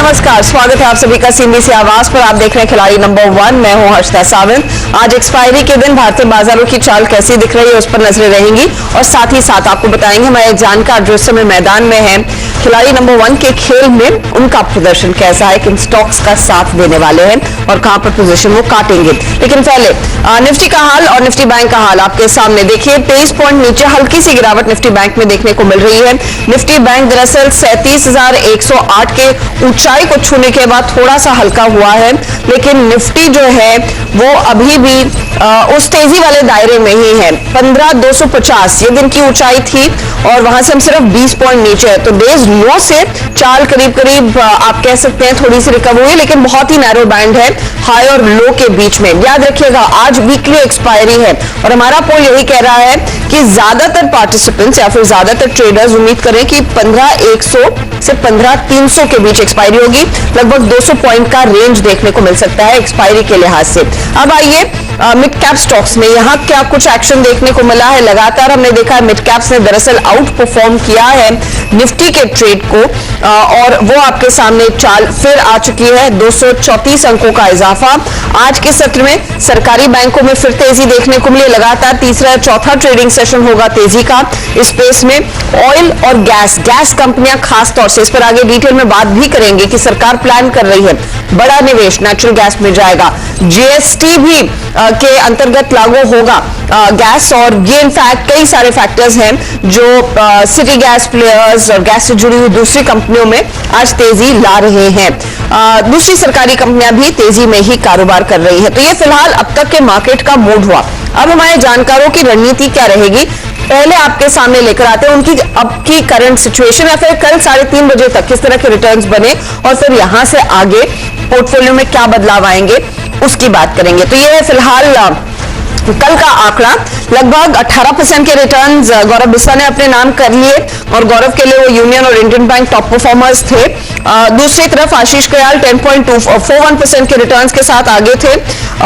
नमस्कार, स्वागत है आप सभी का सीएनबीसी आवाज पर। आप देख रहे हैं खिलाड़ी नंबर 1। मैं हूं हर्षिता सावंत। आज एक्सपायरी के दिन भारतीय बाजारों की चाल कैसी दिख रही है उस पर नजरें रहेंगी और साथ ही साथ आपको बताएंगे हमारे जानकार जो इस समय मैदान में है खिलाड़ी नंबर 1 के खेल में उनका प्रदर्शन कैसा है, किन स्टॉक्स का साथ देने वाले हैं और कहां पर पोजीशन वो काटेंगे। लेकिन पहले निफ्टी का हाल और निफ्टी बैंक का हाल आपके सामने। देखिए 23 पॉइंट नीचे हल्की सी गिरावट निफ्टी बैंक में देखने को मिल रही है। निफ्टी बैंक दरअसल 37,108 के ऊंचाई को छूने के बाद थोड़ा सा हल्का हुआ है, लेकिन निफ्टी जो है वो अभी भी उस तेजी वाले दायरे में ही है। 15,250 ये दिन की ऊंचाई थी और वहां से हम सिर्फ 20 पॉइंट नीचे है, तो डेज लो से चाल करीब करीब आप कह सकते हैं थोड़ी सी रिकवर हुई, लेकिन बहुत ही नैरो बैंड है हाई और लो के बीच में। याद रखिएगा आज वीकली एक्सपायरी है और हमारा पोल यही कह रहा है कि ज्यादातर पार्टिसिपेंट्स या फिर ज्यादातर ट्रेडर्स उम्मीद करें कि 15,100 से 15,300 के बीच एक्सपायरी होगी। लगभग 200 पॉइंट का रेंज देखने को मिल सकता है एक्सपायरी के लिहाज से। अब आइए मिड कैप स्टॉक्स में यहां क्या कुछ एक्शन देखने को मिला है। लगातार हमने देखा है मिड कैप्स ने दरअसल आउट परफॉर्म किया है निफ्टी के ट्रेड को और वो आपके सामने चाल फिर आ चुकी है। 234 अंकों का इजाफा आज के सत्र में। सरकारी बैंकों में फिर तेजी देखने को मिली। लगातार तीसरा या चौथा ट्रेडिंग सेशन होगा तेजी का इस स्पेस में। ऑयल और गैस कंपनियां खास तौर से, इस पर आगे डिटेल में बात भी करेंगे कि सरकार प्लान कर रही है बड़ा निवेश नेचुरल गैस में जाएगा। जीएसटी भी के अंतर्गत लागू होगा गैस, और ये इनफैक्ट कई सारे फैक्टर्स हैं जो सिटी गैस प्लेयर्स और गैस से जुड़ी हुई दूसरी कंपनियों में आज तेजी ला रहे हैं। दूसरी सरकारी कंपनियां भी तेजी में ही कारोबार कर रही है। तो ये फिलहाल अब तक के मार्केट का मूड हुआ। अब हमारे जानकारों की रणनीति क्या रहेगी पहले आपके सामने लेकर आते हैं उनकी अब की करंट सिचुएशन, या फिर कल 3:30 बजे तक किस तरह के रिटर्न्स बने और फिर यहां से आगे पोर्टफोलियो में क्या बदलाव आएंगे उसकी बात करेंगे। तो ये है फिलहाल कल का आंकड़ा। लगभग 18% के रिटर्न्स गौरव बिस्वा ने अपने नाम कर लिए और गौरव के लिए वो यूनियन और इंडियन बैंक टॉप परफॉर्मर्स थे। दूसरी तरफ आशीष कयाल 10.41% के रिटर्न्स के साथ आगे थे।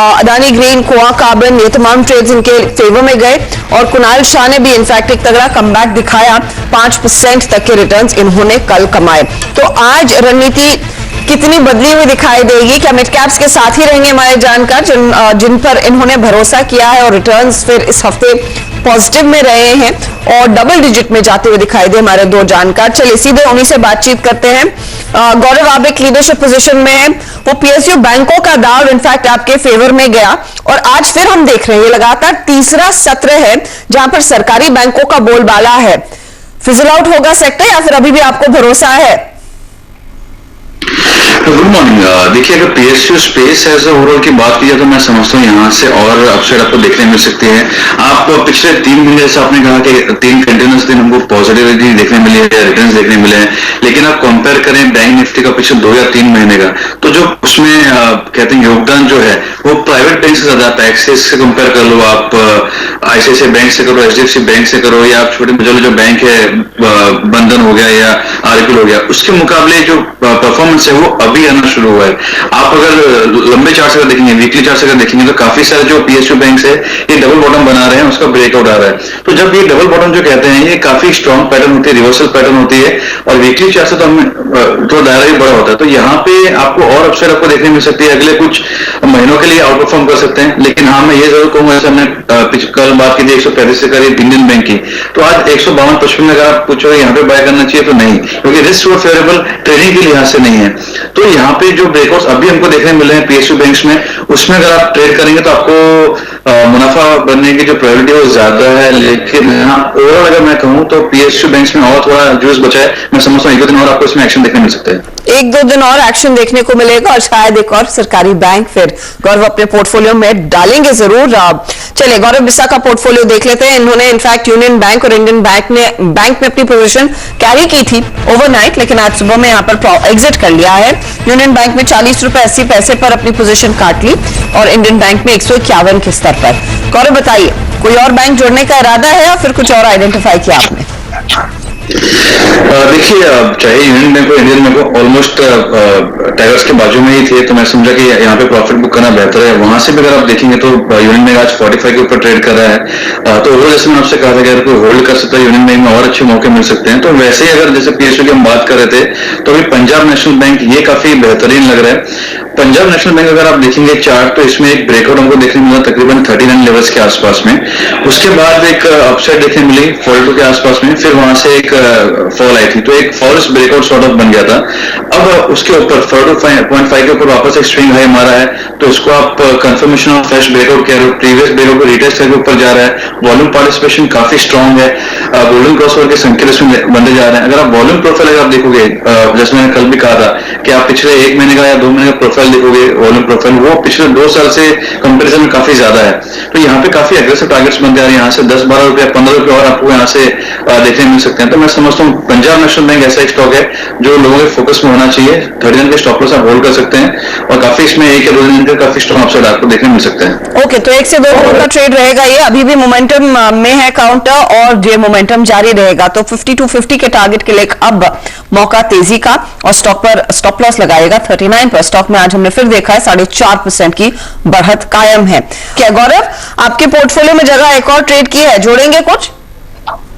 अदानी ग्रीन, कोआ कार्बन, ये तमाम ट्रेड्स इनके फेवर में गए और कुणाल शाह ने भी इनफैक्ट एक तगड़ा कमबैक दिखाया। 5% तक के रिटर्न्स इन्होंने कल कमाए। तो आज रणनीति कितनी बदली हुई दिखाई देगी, क्या मिड कैप्स के साथ ही रहेंगे हमारे जानकार जिन पर इन्होंने भरोसा किया है और रिटर्न्स फिर इस हफ्ते पॉजिटिव में रहे हैं और डबल डिजिट में जाते हुए दिखाई दे हमारे दो जानकार। चलिए सीधे उन्हीं से बातचीत करते हैं। गौरव आप एक लीडरशिप पोजीशन में है, वो पीएसयू बैंकों का दाव इनफैक्ट आपके फेवर में गया और आज फिर हम देख रहे हैं लगातार तीसरा सत्र है जहां पर सरकारी बैंकों का बोलबाला है। फिजल आउट होगा सेक्टर या फिर अभी भी आपको भरोसा है? Good morning. देखिए अगर पीएसयू स्पेस एज ओवरऑल की बात की जाए तो मैं समझता हूँ यहाँ से और अपसाइड आपको देखने मिल सकती है। आप पिछले 3 महीने से आपने कहा कि 3 कंटिन्यूअस दिन हमको पॉजिटिविटी देखने मिली है, रिटर्न्स देखने मिले हैं, लेकिन आप कंपेयर करें बैंक निफ्टी का पिछले 2 या 3 महीने का तो जो उसमें कहते हैं योगदान जो है वो प्राइवेट बैंक से ज्यादा आता है। एक्सिस से कंपेयर कर लो, आप आईसीआईसीआई बैंक से करो, एचडीएफसी बैंक से करो, या आप छोटे जो बैंक है बंधन हो गया या आरबीएल हो गया, उसके मुकाबले जो परफॉर्मेंस है वो अभी आना शुरू हुआ है। आप अगर लंबे चार्ट से देखेंगे, वीकली चार्ट से देखेंगे तो काफी सारे जो पीएसयू बैंक्स है ये डबल बॉटम बना रहे हैं, उसका ब्रेकआउट आ रहा है। तो जब ये डबल बॉटम जो कहते हैं ये काफी स्ट्रॉन्ग पैटर्न होती है, रिवर्सल पैटर्न होती है और वीकली चार्ट से तो हमें तो दायरा भी बड़ा होता है। तो यहाँ पे आपको और अपसाइड आपको देखने मिल सकती है, अगले कुछ महीनों के लिए आउट परफॉर्म कर सकते हैं। लेकिन हाँ मैं ये जरूर कहूंगा, जैसे हमने कल बात की थी 135 से करीब इंडियन बैंक की, तो आज 152-55 में अगर आप पूछो यहाँ पे बाय करना चाहिए तो नहीं, क्योंकि रिस्क और फेवरेबल ट्रेडिंग के लिहाज से नहीं है। तो यहाँ पे जो ब्रेकआउट्स अभी हमको देखने मिले हैं पीएसयू बैंक्स में, उसमें अगर आप ट्रेड करेंगे तो आपको मुनाफा बनने की जो प्रोबेबिलिटी वो ज्यादा है। लेकिन हाँ ओवरऑल अगर मैं कहूँ तो पीएसयू बैंक्स में और थोड़ा जूस बचा है। मैं समझता हूँ 1-2 दिन और आपको इसमें एक्शन देखने मिल सकता है। 1-2 दिन और एक्शन देखने को मिलेगा और शायद एक और सरकारी बैंक फिर गौरव अपने पोर्टफोलियो में डालेंगे जरूर। चलिए गौरव बिस्वा का पोर्टफोलियो देख लेते हैं। इन्होंने इनफैक्ट यूनियन बैंक और इंडियन बैंक में अपनी पोजीशन कैरी की थी ओवरनाइट, लेकिन आज सुबह में यहाँ पर एग्जिट कर लिया है। यूनियन बैंक में 40 रुपए 80 पैसे पर अपनी पोजीशन काट ली और इंडियन बैंक में 151 के स्तर पर। गौरव बताइए कोई और बैंक जोड़ने का इरादा है या फिर कुछ और आइडेंटिफाई किया आपने? देखिए, चाहे यूनियन बैंक हो इंडियन बैंक हो, ऑलमोस्ट टाइगर्स के बाजू में ही थे, तो मैं समझा कि यहाँ पे प्रॉफिट बुक करना बेहतर है। वहां से भी अगर आप देखेंगे तो यूनियन बैंक आज 45 के ऊपर ट्रेड कर रहा है। तो ओवरऑल जैसे मैंने आपसे कहा था कि अगर कोई होल्ड कर सकता है यूनियन बैंक में और अच्छे मौके मिल सकते हैं। तो वैसे ही अगर जैसे पीएसयू की हम बात कर रहे थे, तो अभी पंजाब नेशनल बैंक ये काफी बेहतरीन लग रहा है। पंजाब नेशनल बैंक अगर आप देखेंगे चार्ट, तो इसमें एक ब्रेकआउट हमको देखने मिला तकरीबन 39 लेवल्स के आसपास में। उसके बाद एक अपसाइड देखने मिली 42 के आसपास में, फिर वहां से एक फॉल आई थी, तो एक फॉल्स ब्रेकआउट सॉर्ट ऑफ बन गया था। अब उसके ऊपर 42.5 के ऊपर वापस एक स्विंग हाई मारा है, तो इसको आप कंफर्मेशन ऑफ फ्रेश ब्रेकआउट कह रहे हो। प्रीवियस ब्रेकआउट को रिटेस्ट करके ऊपर जा रहा है, वॉल्यूम पार्टिसिपेशन काफी स्ट्रॉन्ग है, गोल्डन क्रॉसओवर के संकेत इसमें बनते जा रहे हैं। अगर आप वॉल्यूम प्रोफाइल अगर आप देखोगे, जैसे मैंने कल भी कहा था कि आप पिछले 1 महीने का या 2 महीने का प्रोफाइल देखोगे, वॉल्यूम प्रोफाइल वो पिछले 2 साल से कंपेरिजन में काफी ज्यादा है। तो यहाँ पे काफी एग्रेसिव टारगेट्स बनते आ रहे हैं, यहाँ से 10-12 रुपया 15 रुपये और आपको यहाँ से देखने मिल सकते हैं। तो मैं समझता हूँ पंजाब नेशनल बैंक ऐसा एक स्टॉक है जो लोगों के फोकस में होना चाहिए। 39 के स्टॉप लॉस आप होल्ड कर सकते हैं और काफी इसमें 1 या 2 दिन का काफी स्ट्रॉन्ग अपसाइड आपको देखने मिल सकता है। ओके, तो 1 से 2 का ट्रेड रहेगा ये। अभी भी मोमेंटम में है काउंटर और ये मोमेंटम जारी रहेगा, तो 5250 के टारगेट के लिए अब मौका तेजी का, और स्टॉक पर स्टॉप लॉस लगाएगा 39 पर। स्टॉक में आज हमने फिर देखा है 4.5% की बढ़त कायम है। क्या गौरव, आपके पोर्टफोलियो में जगह एक और ट्रेड की है, जोड़ेंगे कुछ?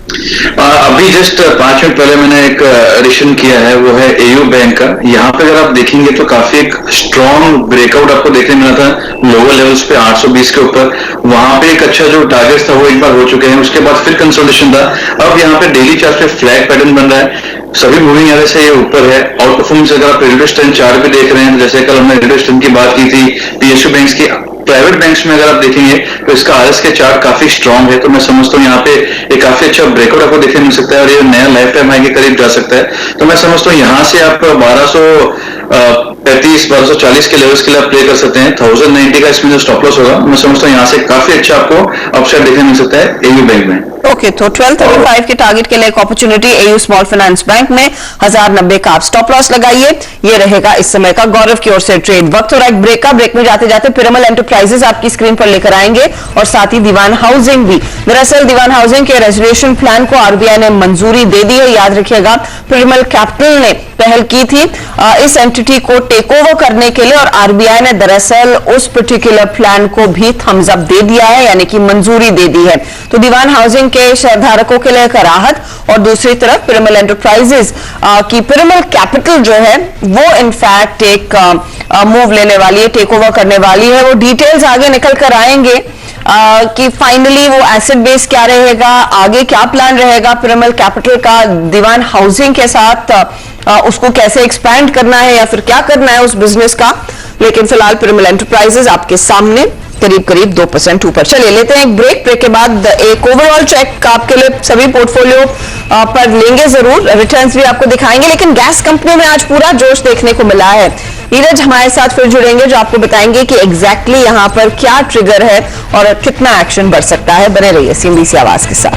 अभी जस्ट 5 मिनट पहले मैंने एक एडिशन किया है, वो है एयू बैंक का। यहाँ पे अगर आप देखेंगे तो काफी एक स्ट्रॉन्ग ब्रेकआउट आपको देखने मिला था लोअर लेवल्स पे 820 के ऊपर। वहां पे एक अच्छा जो टारगेट था वो एक बार हो चुके हैं, उसके बाद फिर कंसोलिडेशन था। अब यहाँ पे डेली चार्ट पे फ्लैग पैटर्न बन रहा है, सभी मूविंग एवरेज से ये ऊपर है। आउट परफॉर्मेंस अगर आप रेलवे स्टैंड चार्ट भी देख रहे हैं, जैसे कल हमने रेलवे स्टैंड की बात की थी, पीएसयू बैंक्स की, प्राइवेट बैंक्स में अगर आप देखेंगे तो इसका आरएस के चार्ट काफी स्ट्रॉन्ग है। तो मैं समझता हूँ यहाँ पे एक काफी अच्छा ब्रेकआउट आपको देखने मिल सकता है और ये नया लाइफ टाइम हाई के करीब जा सकता है। तो मैं समझता हूँ यहाँ से आप 1235-1240 के लेवल्स के लिए आप प्ले कर सकते हैं। 1090 का इसमें जो स्टॉप लॉस होगा, मैं समझता हूँ यहाँ से काफी अच्छा आपको अपसाइड देखने मिल सकता है एयू बैंक में। ओके, तो 1235 के टारगेट के लिए एक opportunity AU small finance bank में 1090 का आप स्टॉप लॉस लगाइए। ये रहेगा इस समय का गौरव की ओर से ट्रेड। वक्त हो रहा है ब्रेक का। ब्रेक में जाते जाते पिरामल एंटरप्राइजेस आपकी स्क्रीन पर लेकर आएंगे और साथ ही दीवान हाउसिंग भी। दरअसल दीवान हाउसिंग के रेजोल्यूशन प्लान को आरबीआई ने मंजूरी दे दी है। याद रखिएगा, पिरामल कैपिटल ने पहल की थी इस एंटिटी को टेक ओवर करने के लिए, और आरबीआई ने दरअसल उस पर्टिकुलर प्लान को भी थम्स अप दे दिया है, यानी कि मंजूरी दे दी है। तो दीवान हाउसिंग के शेयरधारकों के लिए एक राहत, और दूसरी तरफ पिरामल एंटरप्राइजेस की पिरामल कैपिटल जो है वो इनफैक्ट एक मूव लेने वाली है, टेक ओवर करने वाली है। वो डिटेल्स आगे निकल कर आएंगे कि फाइनली वो एसेट बेस क्या रहेगा, आगे क्या प्लान रहेगा पिरामल कैपिटल का दीवान हाउसिंग के साथ, उसको कैसे एक्सपैंड करना है या फिर क्या करना है उस बिजनेस का। लेकिन फिलहाल पिरामल एंटरप्राइजेस आपके सामने करीब करीब 2% ऊपर। चलिए लेते हैं एक ब्रेक। ब्रेक के बाद एक ओवरऑल चेक आपके लिए सभी पोर्टफोलियो पर लेंगे जरूर, रिटर्न्स भी आपको दिखाएंगे। लेकिन गैस कंपनी में आज पूरा जोश देखने को मिला है। नीरज हमारे साथ फिर जुड़ेंगे जो आपको बताएंगे कि एग्जैक्टली यहां पर क्या ट्रिगर है और कितना एक्शन बढ़ सकता है। बने रहिए सीएनबीसी आवाज के साथ।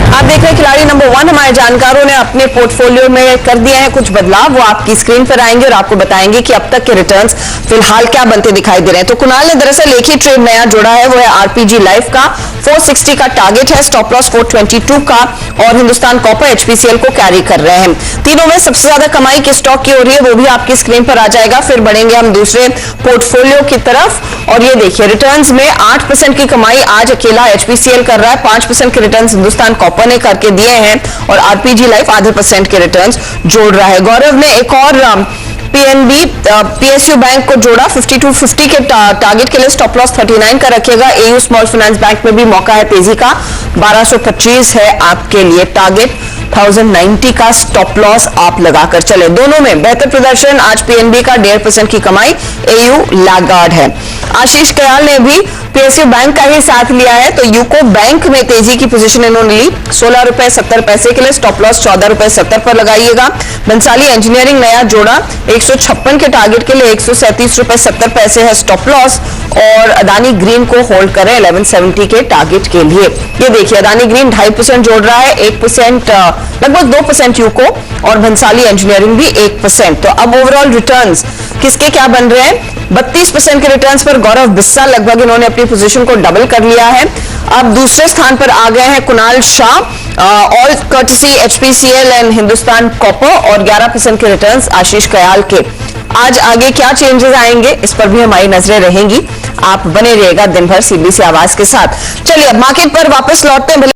आप देख रहे हैं खिलाड़ी नंबर 1। हमारे जानकारों ने अपने पोर्टफोलियो में कर दिए हैं कुछ बदलाव, वो आपकी स्क्रीन पर आएंगे और आपको बताएंगे कि अब तक के रिटर्न्स फिलहाल क्या बनते दिखाई दे रहे हैं। तो कुणाल ने दरअसल एक ही ट्रेड नया जोड़ा है, वो है आरपीजी लाइफ का। 460 का टारगेट है, स्टॉप लॉस 422 का, और हिंदुस्तान कॉपर एचपीसीएल को कैरी कर रहे हैं। तीनों में सबसे ज्यादा कमाई किस स्टॉक की हो रही है वो भी आपकी स्क्रीन पर आ जाएगा। फिर बढ़ेंगे हम दूसरे पोर्टफोलियो की तरफ, और ये देखिए रिटर्न्स में 8% की कमाई आज अकेला एचपीसीएल कर रहा है, 5% के रिटर्न्स हिंदुस्तान कॉपर ने करके दिए हैं, और आरपीजी लाइफ आधे % के रिटर्न्स जोड़ रहा है। गौरव ने एक और पीएनबी पीएसयू बैंक को जोड़ा। 5250 के टारगेट के लिए स्टॉप लॉस 39 का रखिएगा। एयू स्मॉल फाइनेंस बैंक में भी मौका है तेजी का, 1225 है आपके लिए टारगेट। 1090 का स्टॉप लॉस आप लगाकर चले। दोनों में बेहतर प्रदर्शन। आज पीएनबी का 1.5% की कमाई, एयू लैगार्ड है। आशीष कयाल ने भी पीएसयू बैंक का ही साथ लिया है, तो यूको बैंक में तेजी की पोजीशन इन्होंने ली। 16 रुपए 70 पैसे के लिए स्टॉप लॉस 14 रुपए 70 पर लगाइएगा। बंसाली इंजीनियरिंग नया जोड़ा, 156 के टारगेट के लिए 137 रुपए 70 पैसे है स्टॉप लॉस, और अदानी ग्रीन को होल्ड करें 1170 के टारगेट के लिए। ये देखिए अदानी ग्रीन 2.5% जोड़ रहा है, 1% लगभग 2% यूको, और भंसाली इंजीनियरिंग भी 1%। तो अब ओवरऑल रिटर्न्स किसके क्या बन रहे हैं। 32% के रिटर्न्स पर गौरव बिस्सा, लगभग इन्होंने अपनी पोजीशन को डबल कर लिया है। अब दूसरे स्थान पर आ गए हैं Kunal Shah, all courtesy HPCL and Hindustan copper, और 11% के रिटर्न्स आशीष कयाल के। आज आगे क्या चेंजेस आएंगे इस पर भी हमारी नजरें रहेंगी। आप बने रहिएगा दिन भर सीबीसी आवाज के साथ। चलिए अब मार्केट पर वापस लौटते हैं।